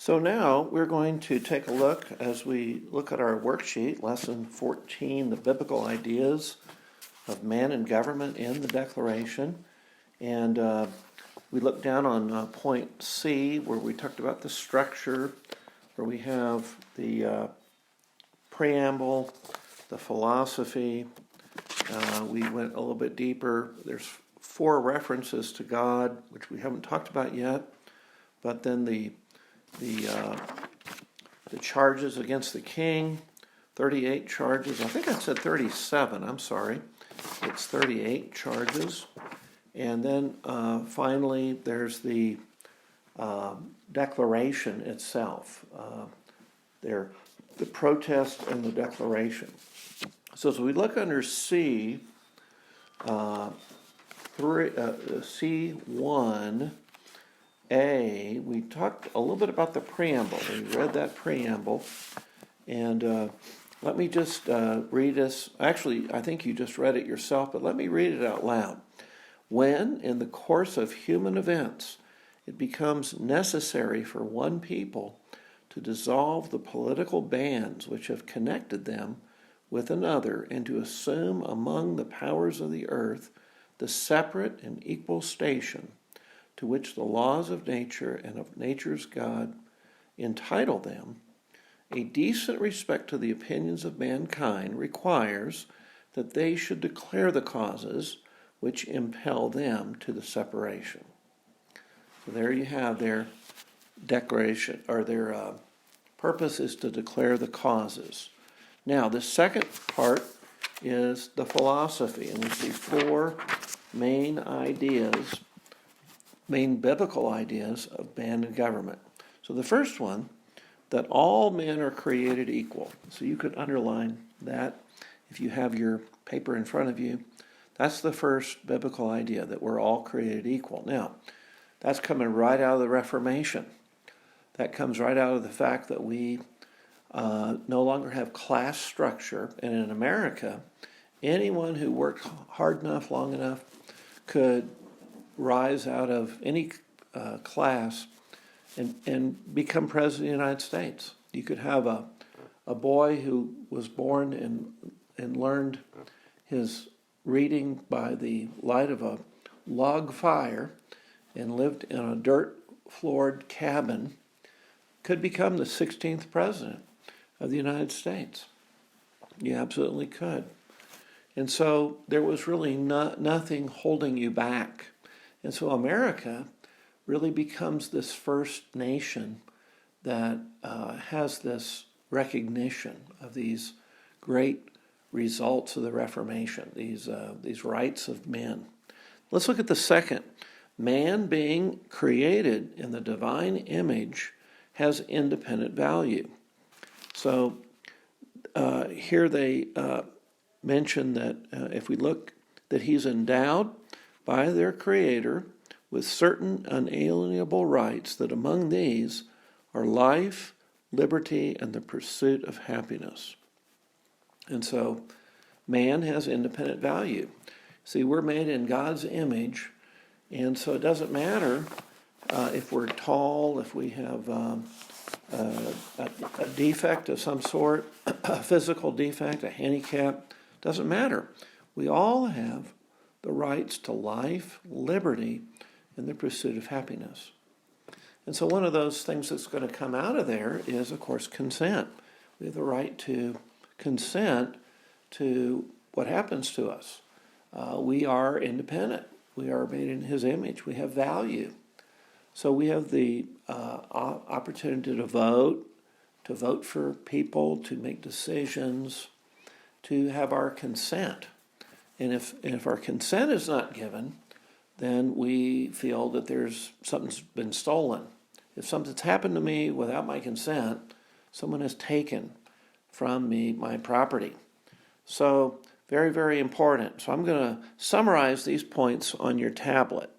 So now we're going to take a look as we look at our worksheet, Lesson 14, the biblical ideas of man and government in the Declaration. And we look down on point C, where we talked about the structure, where we have the preamble, the philosophy. We went a little bit deeper. There's 4 references to God, which we haven't talked about yet, but then the charges against the king, 38 charges. I think I said 37, I'm sorry. It's 38 charges. And then finally, there's the declaration itself. The protest and the declaration. So as we look under C, C1, we talked a little bit about the preamble. We read that preamble, and let me just read this. Actually, I think you just read it yourself, but let me read it out loud. When, in the course of human events, it becomes necessary for one people to dissolve the political bands which have connected them with another, and to assume among the powers of the earth the separate and equal station to which the laws of nature and of nature's God entitle them, a decent respect to the opinions of mankind requires that they should declare the causes which impel them to the separation. So there you have their declaration, or their purpose is to declare the causes. Now, the second part is the philosophy, and we see 4 main ideas, main biblical ideas of man and government. So the first one, that all men are created equal. So you could underline that if you have your paper in front of you. That's the first biblical idea, that we're all created equal. Now, that's coming right out of the Reformation. That comes right out of the fact that we no longer have class structure. And in America, anyone who worked hard enough, long enough, could rise out of any class and become president of the United States. You could have a boy who was born and learned his reading by the light of a log fire and lived in a dirt-floored cabin, could become the 16th president of the United States. You absolutely could. And so there was really nothing holding you back. And so America really becomes this first nation that has this recognition of these great results of the Reformation, these rights of men. Let's look at the second. Man, being created in the divine image, has independent value. So here they mention that if we look, that he's endowed by their Creator with certain unalienable rights, that among these are life, liberty, and the pursuit of happiness. And so man has independent value. See, we're made in God's image, and so it doesn't matter if we're tall, if we have a defect of some sort, a physical defect, a handicap, doesn't matter. We all have the rights to life, liberty, and the pursuit of happiness. And so one of those things that's going to come out of there is, of course, consent. We have the right to consent to what happens to us. We are independent. We are made in His image. We have value. So we have the opportunity to vote for people, to make decisions, to have our consent. And if our consent is not given, then we feel that something's been stolen. If something's happened to me without my consent, someone has taken from me my property. So very, very important. So I'm going to summarize these points on your tablet.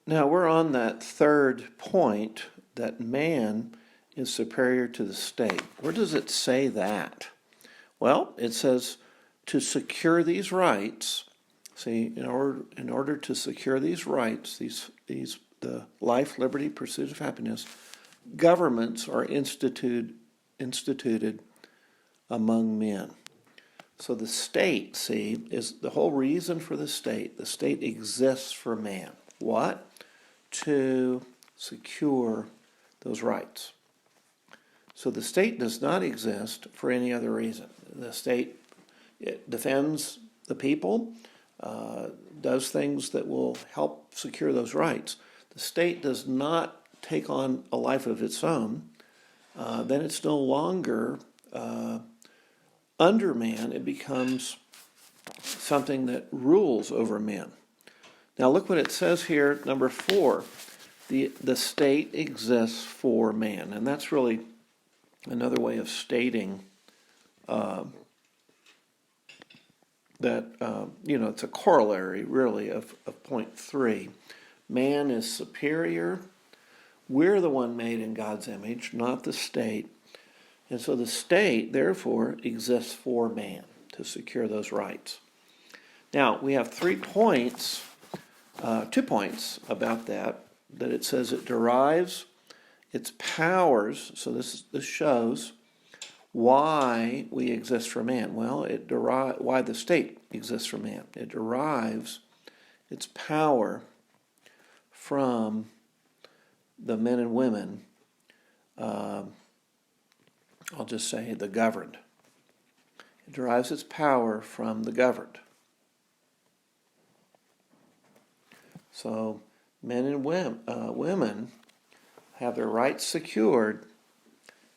Now we're on that third point, that man is superior to the state. Where does it say that? Well, it says to secure these rights. See, in order to secure these rights, these the life, liberty, pursuit of happiness, governments are instituted among men. So the state, see, is the whole reason for the state. The state exists for man. What? To secure those rights. So the state does not exist for any other reason. The state, it defends the people, does things that will help secure those rights. The state does not take on a life of its own. Then it's no longer under man. It becomes something that rules over men. Now look what it says here, number 4. The state exists for man. And that's really another way of stating that, it's a corollary, really, of point 3. Man is superior. We're the one made in God's image, not the state. And so the state, therefore, exists for man to secure those rights. Now, we have 2 points about that it says it derives its powers. So this shows why we exist for man. Well, why the state exists for man. It derives its power from the men and women, I'll just say the governed. It derives its power from the governed. So men and women have their rights secured,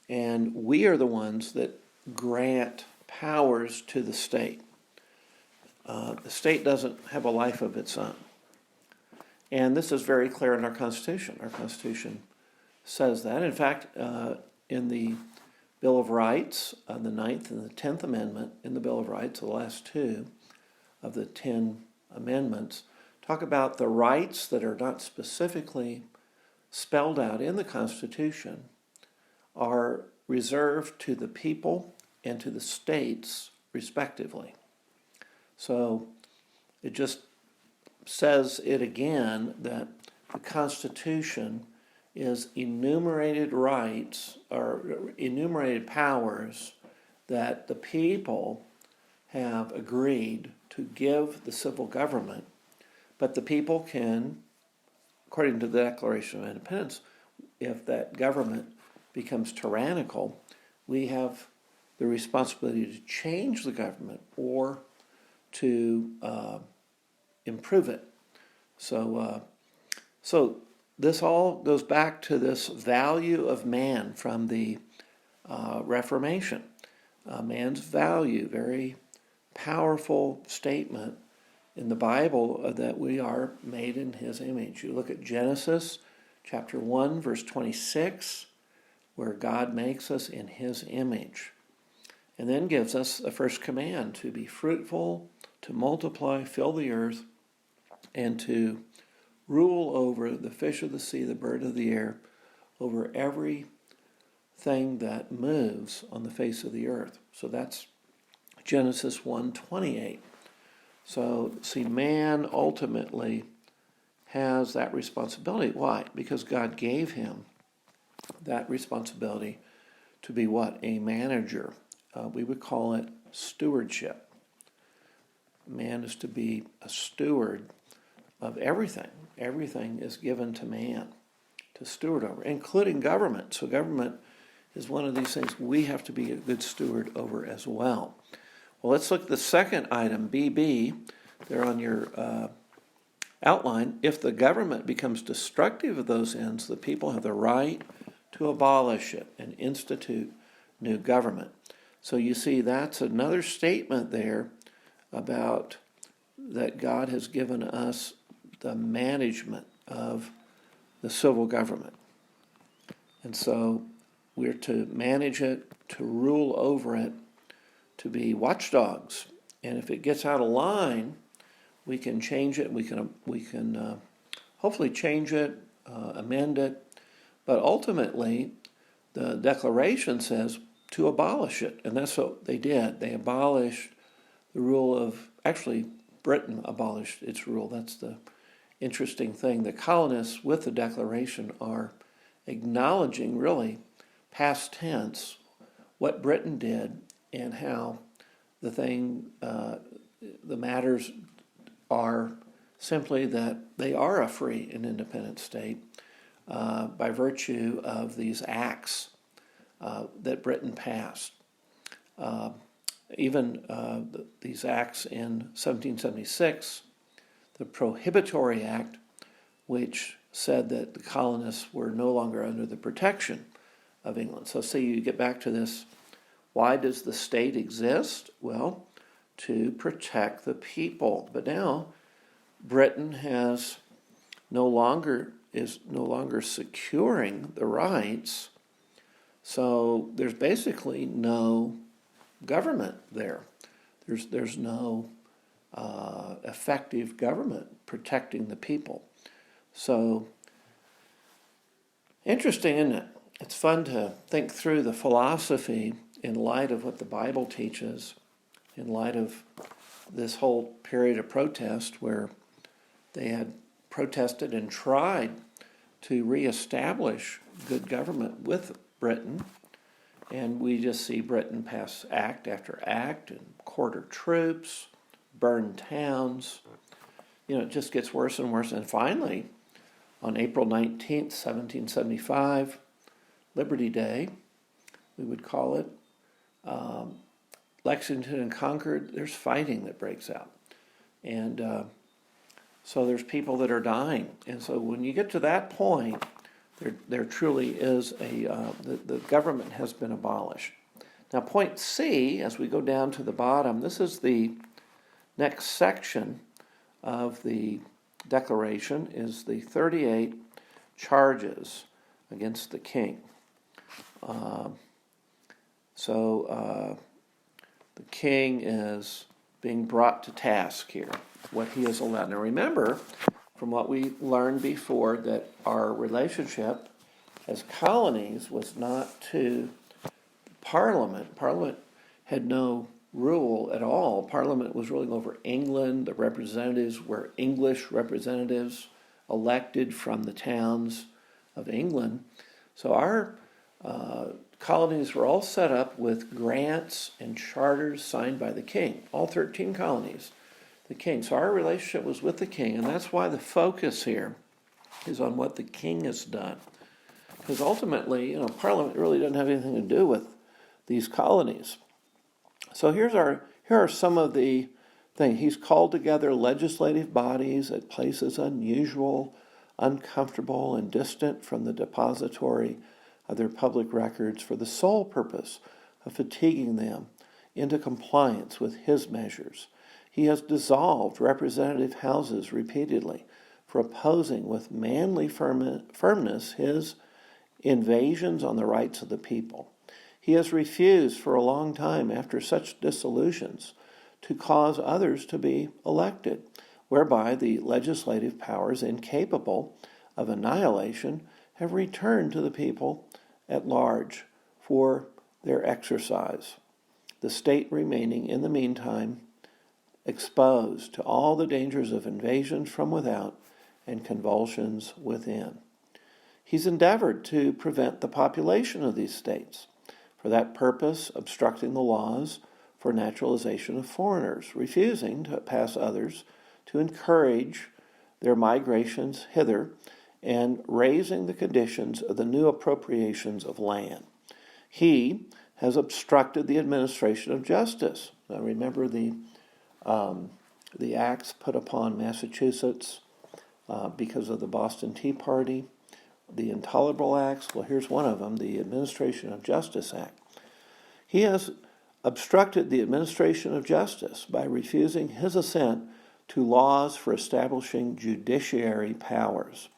and we are the ones that grant powers to the state. The state doesn't have a life of its own. And this is very clear in our Constitution. Our Constitution says that. In fact, in the Bill of Rights, the 9th and the 10th Amendment in the Bill of Rights, the last 2 of the 10 amendments, talk about the rights that are not specifically spelled out in the Constitution are reserved to the people and to the states, respectively. So it just says it again that the Constitution is enumerated rights or enumerated powers that the people have agreed to give the civil government, but the people can, according to the Declaration of Independence, if that government becomes tyrannical, we have the responsibility to change the government or to improve it. So this all goes back to this value of man from the Reformation. Man's value, very powerful statement in the Bible that we are made in his image. You look at Genesis chapter 1, verse 26, where God makes us in his image, and then gives us the first command to be fruitful, to multiply, fill the earth, and to rule over the fish of the sea, the bird of the air, over everything that moves on the face of the earth. So that's Genesis 1:28. So, see, man ultimately has that responsibility. Why? Because God gave him that responsibility to be what? A manager. We would call it stewardship. Man is to be a steward of everything. Everything is given to man to steward over, including government. So government is one of these things we have to be a good steward over as well. Well, let's look at the second item, BB, there on your outline. If the government becomes destructive of those ends, the people have the right to abolish it and institute new government. So you see, that's another statement there about that God has given us the management of the civil government. And so we're to manage it, to rule over it, to be watchdogs. And if it gets out of line, we can change it. We can hopefully change it, amend it. But ultimately, the Declaration says to abolish it. And that's what they did. They abolished the rule of, actually, Britain abolished its rule. That's the interesting thing. The colonists with the Declaration are acknowledging, really, past tense, what Britain did and how the matters are simply that they are a free and independent state by virtue of these acts that Britain passed. These acts in 1776, the Prohibitory Act, which said that the colonists were no longer under the protection of England. So see, you get back to this, why does the state exist? Well, to protect the people. But now Britain is no longer securing the rights, so there's basically no government there. There's no effective government protecting the people. So interesting, isn't it? It's fun to think through the philosophy in light of what the Bible teaches, in light of this whole period of protest where they had protested and tried to reestablish good government with Britain. And we just see Britain pass act after act and quarter troops, burn towns. It just gets worse and worse. And finally, on April 19th, 1775, Liberty Day, we would call it, Lexington and Concord, there's fighting that breaks out. And so there's people that are dying. And so when you get to that point, there truly is the government has been abolished. Now point C, as we go down to the bottom, this is the next section of the Declaration, is the 38 charges against the king. The king is being brought to task here, what he is allowed. Now remember, from what we learned before, that our relationship as colonies was not to Parliament. Parliament had no rule at all. Parliament was ruling over England. The representatives were English representatives elected from the towns of England. So our colonies were all set up with grants and charters signed by the king, all 13 colonies, the king. So our relationship was with the king, and that's why the focus here is on what the king has done. Because ultimately, Parliament really doesn't have anything to do with these colonies. So here are some of the things. He's called together legislative bodies at places unusual, uncomfortable, and distant from the depository of their public records for the sole purpose of fatiguing them into compliance with his measures. He has dissolved representative houses repeatedly for opposing with manly firmness his invasions on the rights of the people. He has refused for a long time after such dissolutions to cause others to be elected, whereby the legislative powers incapable of annihilation have returned to the people at large for their exercise, the state remaining in the meantime exposed to all the dangers of invasion from without and convulsions within. He's endeavored to prevent the population of these states, for that purpose obstructing the laws for naturalization of foreigners, refusing to pass others to encourage their migrations hither, and raising the conditions of the new appropriations of land. He has obstructed the administration of justice. Now remember the acts put upon Massachusetts because of the Boston Tea Party, the Intolerable Acts. Well, here's one of them, the Administration of Justice Act. He has obstructed the administration of justice by refusing his assent to laws for establishing judiciary powers.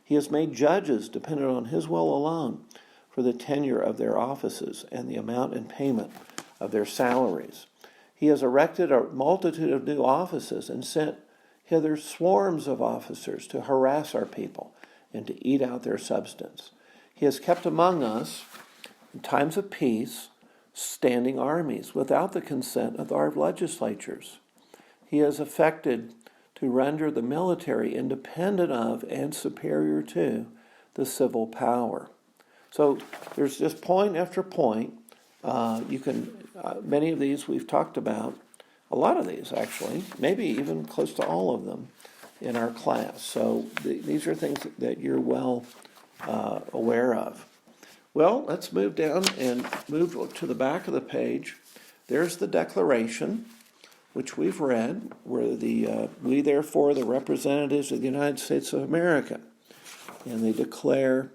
He has made judges dependent on his will alone for the tenure of their offices and the amount and payment of their salaries. He has erected a multitude of new offices and sent hither swarms of officers to harass our people and to eat out their substance. He has kept among us, in times of peace, standing armies without the consent of our legislatures. He has affected to render the military independent of and superior to the civil power. So there's just point after point. Many of these we've talked about, a lot of these actually, maybe even close to all of them in our class. So these are things that you're well aware of. Well, let's move down and move to the back of the page. There's the Declaration, which we've read, where we therefore, the representatives of the United States of America, and they declare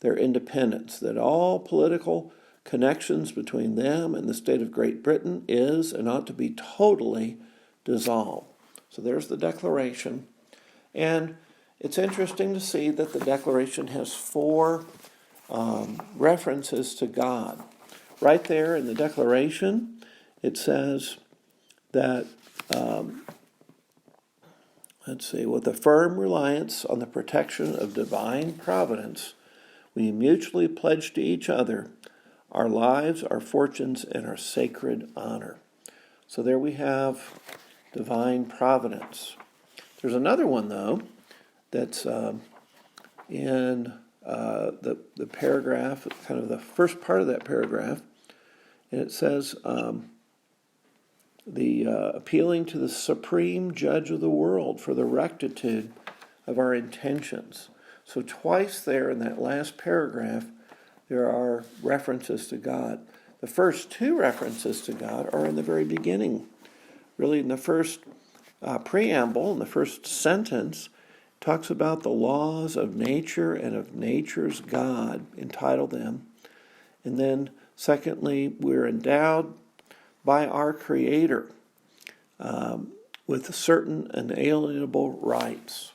their independence, that all political connections between them and the state of Great Britain is and ought to be totally dissolved. So there's the Declaration. And it's interesting to see that the Declaration has 4 references to God. Right there in the Declaration, it says that, with a firm reliance on the protection of divine providence, we mutually pledge to each other our lives, our fortunes, and our sacred honor. So there we have divine providence. There's another one, though, that's in the paragraph, kind of the first part of that paragraph, and it says, appealing to the supreme judge of the world for the rectitude of our intentions. So twice there in that last paragraph, there are references to God. The first 2 references to God are in the very beginning. Really, in the first preamble, in the first sentence, talks about the laws of nature and of nature's God, entitled them. And then, secondly, we're endowed by our Creator with certain inalienable rights.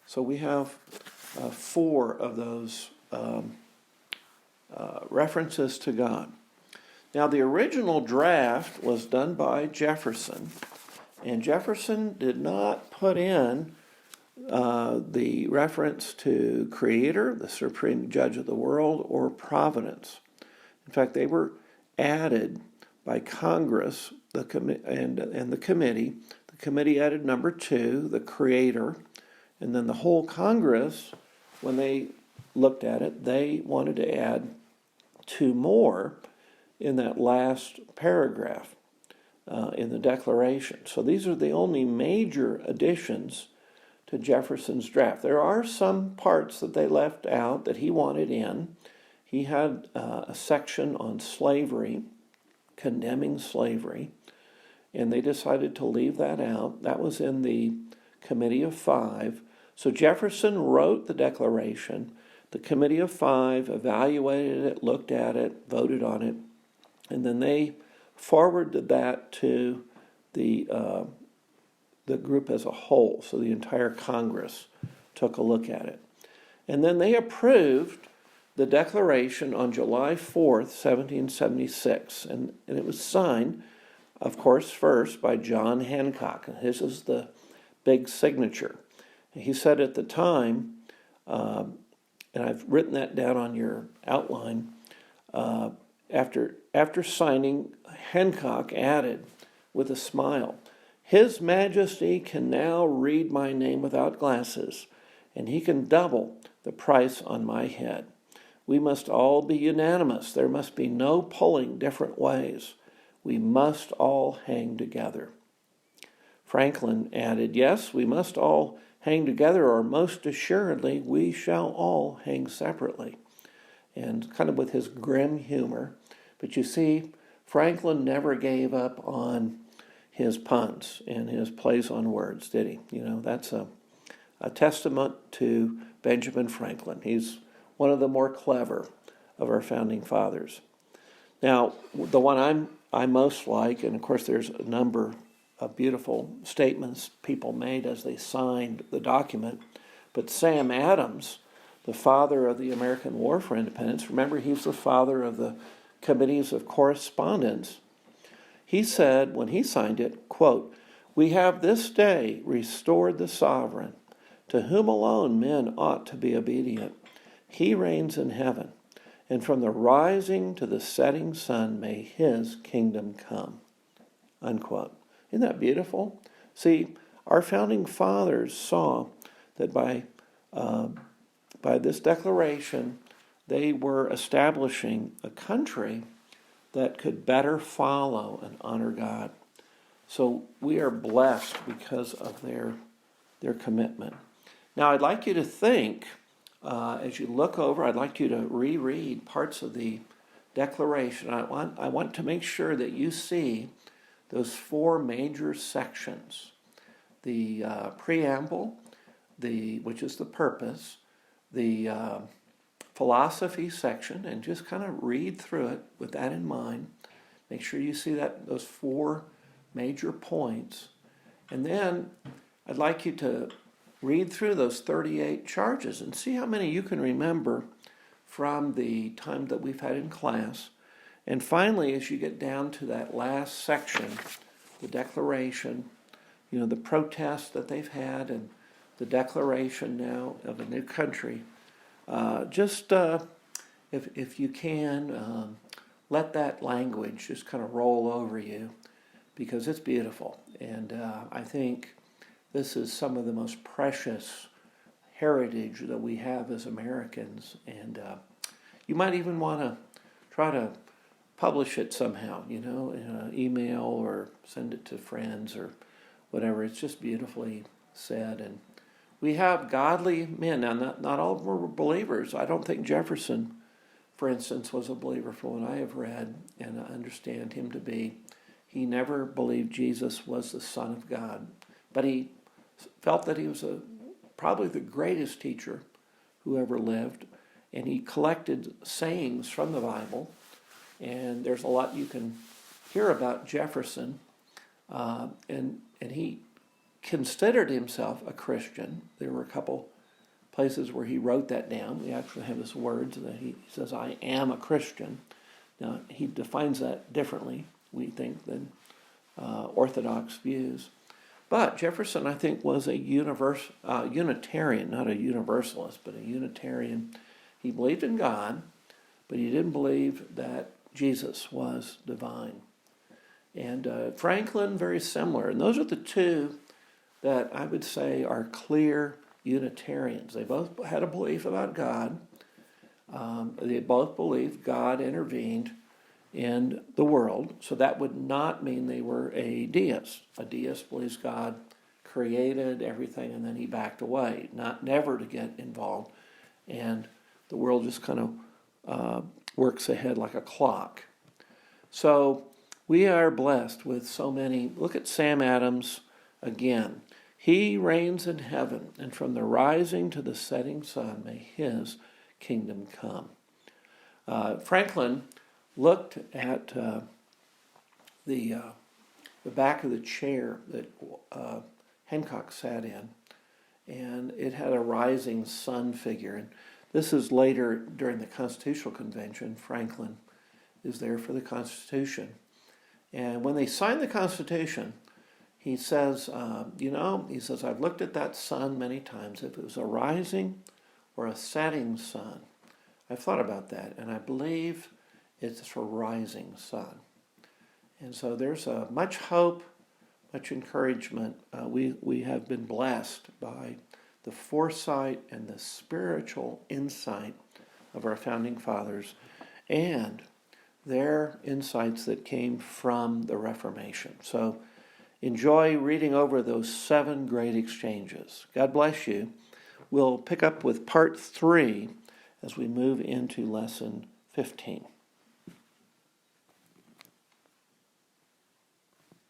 So we have 4 of those references to God. Now, the original draft was done by Jefferson, and Jefferson did not put in the reference to Creator, the supreme judge of the world, or providence. In fact, they were added by Congress and the committee. The committee added number 2, the Creator, and then the whole Congress, when they looked at it, they wanted to add 2 more in that last paragraph in the Declaration. So these are the only major additions to Jefferson's draft. There are some parts that they left out that he wanted in. He had a section on slavery, condemning slavery, and they decided to leave that out. That was in the Committee of 5. So Jefferson wrote the Declaration. The Committee of 5 evaluated it, looked at it, voted on it, and then they forwarded that to the group as a whole. So the entire Congress took a look at it. And then they approved the Declaration on July 4th, 1776, and it was signed, of course, first by John Hancock, and his is the big signature. He said at the time, and I've written that down on your outline, after signing, Hancock added with a smile, "His Majesty can now read my name without glasses, and he can double the price on my head. We must all be unanimous. There must be no pulling different ways. We must all hang together." Franklin added, "Yes, we must all hang together, or most assuredly we shall all hang separately," and kind of with his grim humor. But you see, Franklin never gave up on his puns and his plays on words, did he? You know, that's a testament to Benjamin Franklin. He's one of the more clever of our founding fathers. Now, the one I most like, and of course there's a number of beautiful statements people made as they signed the document, but Sam Adams, the father of the American War for Independence, remember he's the father of the Committees of Correspondence, he said when he signed it, quote, "We have this day restored the sovereign, to whom alone men ought to be obedient. He reigns in heaven, and from the rising to the setting sun may his kingdom come." Unquote. Isn't that beautiful? See, our founding fathers saw that by this declaration, they were establishing a country that could better follow and honor God. So we are blessed because of their commitment. Now, I'd like you to think, as you look over, I'd like you to reread parts of the Declaration. I want to make sure that you see those four major sections: the preamble, which is the purpose, the philosophy section, and just kind of read through it with that in mind. Make sure you see those four major points, and then I'd like you to read through those 38 charges and see how many you can remember from the time that we've had in class. And finally, as you get down to that last section, the declaration, the protest that they've had and the declaration now of a new country, if you can, let that language just kind of roll over you, because it's beautiful. And I think this is some of the most precious heritage that we have as Americans. And you might even want to try to publish it somehow, in an email, or send it to friends or whatever. It's just beautifully said. And we have godly men. Now, not all of them were believers. I don't think Jefferson, for instance, was a believer from what I have read and I understand him to be. He never believed Jesus was the Son of God, but he felt that he was probably the greatest teacher who ever lived, and he collected sayings from the Bible, and there's a lot you can hear about Jefferson, and he considered himself a Christian. There were a couple places where he wrote that down. We actually have his words that he says, "I am a Christian." Now, he defines that differently, we think, than Orthodox views. But Jefferson, I think, was a Unitarian, not a Universalist, but a Unitarian. He believed in God, but he didn't believe that Jesus was divine. And Franklin, very similar. And those are the two that I would say are clear Unitarians. They both had a belief about God. They both believed God intervened in the world. So that would not mean they were a deist. A deist believes God created everything and then he backed away, never to get involved. And the world just kind of works ahead like a clock. So we are blessed with so many. Look at Sam Adams again. He reigns in heaven, and from the rising to the setting sun may his kingdom come. Franklin looked at the back of the chair that Hancock sat in, and it had a rising sun figure. And this is later during the Constitutional Convention. Franklin is there for the Constitution. And when they signed the Constitution, he says, I've looked at that sun many times. If it was a rising or a setting sun, I've thought about that, and I believe it's a rising sun. And so there's much hope, much encouragement. We have been blessed by the foresight and the spiritual insight of our founding fathers and their insights that came from the Reformation. So enjoy reading over those 7 great exchanges. God bless you. We'll pick up with part 3 as we move into lesson 15.